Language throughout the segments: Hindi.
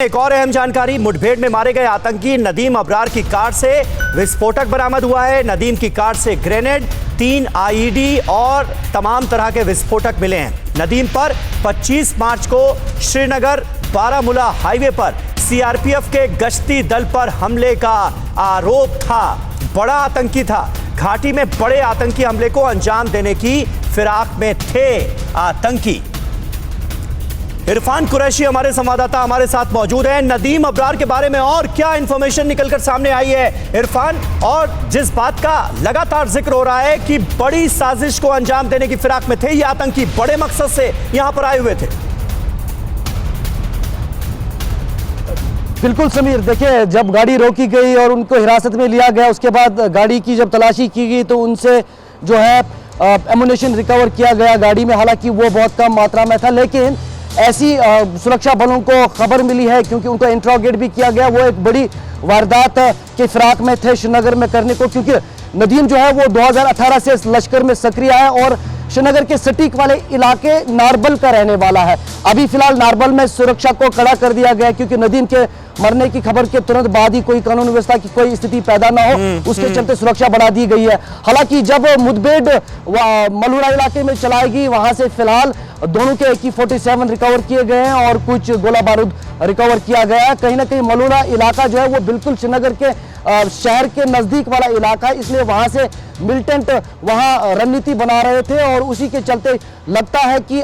एक और अहम जानकारी, मुठभेड़ में मारे गए आतंकी नदीम अबरार की कार से विस्फोटक बरामद हुआ है। नदीम की कार से ग्रेनेड, 3 आईईडी और तमाम तरह के विस्फोटक मिले हैं। नदीम पर 25 मार्च को श्रीनगर बारामूला हाईवे पर सीआरपीएफ के गश्ती दल पर हमले का आरोप था। बड़ा आतंकी था, घाटी में बड़े आतंकी हमले को अंजाम देने की फिराक में थे आतंकी। इरफान कुरैशी हमारे संवाददाता हमारे साथ मौजूद हैं। नदीम अबरार के बारे में और क्या इंफॉर्मेशन निकलकर सामने आई है इरफान? और जिस बात का लगातार जिक्र हो रहा है कि बड़ी साजिश को अंजाम देने की फिराक में थे ये आतंकी, बड़े मकसद से यहां पर आए हुए थे। बिल्कुल समीर, देखिए जब गाड़ी रोकी गई और उनको हिरासत में लिया गया, उसके बाद गाड़ी की जब तलाशी की गई तो उनसे जो है एमुनेशन रिकवर किया गया गाड़ी में। हालांकि वो बहुत कम मात्रा में था, लेकिन ऐसी सुरक्षा बलों को खबर मिली है क्योंकि उनको इंट्रोगेट भी किया गया। वो एक बड़ी वारदात के फिराक में थे श्रीनगर में करने को, क्योंकि नदीम जो है वो 2018 से लश्कर में सक्रिय है और श्रीनगर के सटीक वाले इलाके नारबल का रहने वाला है। अभी फिलहाल नारबल में सुरक्षा को कड़ा कर दिया गया क्योंकि नदीम के मरने की खबर के तुरंत बाद ही कोई कानून व्यवस्था की कोई स्थिति पैदा ना हो, उसके चलते सुरक्षा बढ़ा दी गई है। हालांकि जब मुठभेड़ मलूरा इलाके में चलाएगी, वहां से फिलहाल दोनों के AK-47 रिकवर किए गए हैं और कुछ गोला बारूद रिकवर किया गया है। कहीं ना कहीं मलूरा इलाका जो है वो बिल्कुल श्रीनगर के शहर के नजदीक वाला इलाका है, इसलिए वहां से मिलिटेंट वहां रणनीति बना रहे थे और उसी के चलते लगता है कि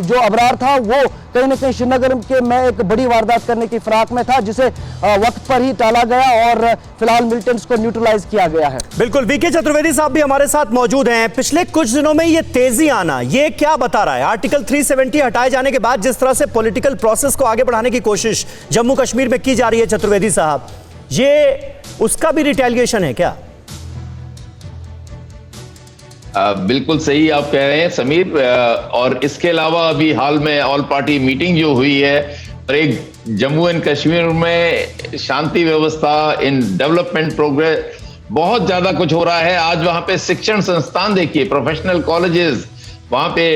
जो अबरार था वो कहीं ना कहीं श्रीनगर के में एक बड़ी वारदात करने की फिराक में था, जिसे वक्त पर ही टाला गया और फिलहाल मिलिटेंट्स को न्यूट्रलाइज किया गया है। बिल्कुल, वीके चतुर्वेदी साहब भी हमारे साथ मौजूद हैं। पिछले कुछ दिनों में ये तेजी आना, ये क्या बता रहा है? आर्टिकल 370 हटाए जाने के बाद जिस तरह से पॉलिटिकल प्रोसेस को आगे बढ़ाने की कोशिश जम्मू कश्मीर में की जा रही है चतुर्वेदी साहब, ये उसका भी रिटेलिएशन है क्या? बिल्कुल सही आप कह रहे हैं समीर। और इसके अलावा अभी हाल में ऑल पार्टी मीटिंग जो हुई है और एक जम्मू एंड कश्मीर में शांति व्यवस्था, इन डेवलपमेंट प्रोग्रेस, बहुत ज्यादा कुछ हो रहा है। आज वहां पे शिक्षण संस्थान देखिए, प्रोफेशनल कॉलेजेस, वहां पे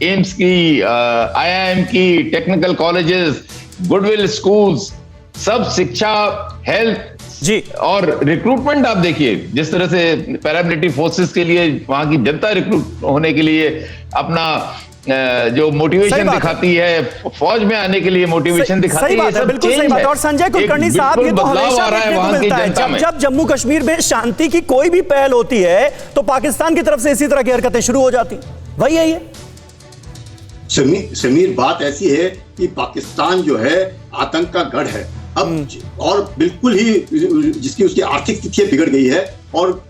एम्स की, IIM की, टेक्निकल कॉलेजेस, गुडविल स्कूल्स, सब शिक्षा, हेल्थ जी, और रिक्रूटमेंट आप देखिए जिस तरह से पैरामिलिट्री फोर्सेस के लिए वहां की जनता रिक्रूट होने के लिए अपना जो मोटिवेशन दिखाती है, फौज में आने के लिए मोटिवेशन दिखाती है। बिल्कुल सही बात। और संजय कुलकर्णी साहब, ये तो हमेशा देखने को मिलता है जब जम्मू कश्मीर में शांति की कोई भी पहल होती है तो पाकिस्तान की तरफ से इसी तरह की हरकतें शुरू हो जाती, वही है ये। समीर, बात ऐसी है कि पाकिस्तान जो है आतंक का गढ़ है अब, और बिल्कुल ही जिसकी उसकी आर्थिक स्थिति बिगड़ गई है और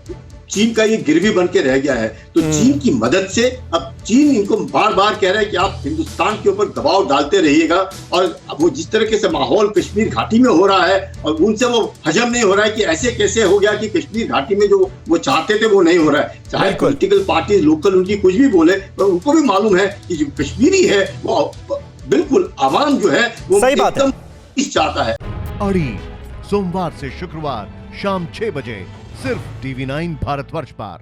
चीन का ये गिरवी बन के रह गया है। तो चीन की मदद से अब चीन इनको बार बार कह रहा है कि आप हिंदुस्तान के ऊपर दबाव डालते रहिएगा, और वो जिस तरीके से माहौल कश्मीर घाटी में हो रहा है और उनसे वो हजम नहीं हो रहा है कि ऐसे कैसे हो गया कि कश्मीर घाटी में जो वो चाहते थे वो नहीं हो रहा है। चाहे पॉलिटिकल पार्टी लोकल उनकी कुछ भी बोले, पर उनको भी मालूम है कि जो कश्मीरी है वो बिल्कुल आवाम जो है वो एकदम चाहता है। अड़ी सोमवार से शुक्रवार शाम 6 बजे सिर्फ TV9 भारतवर्ष पर।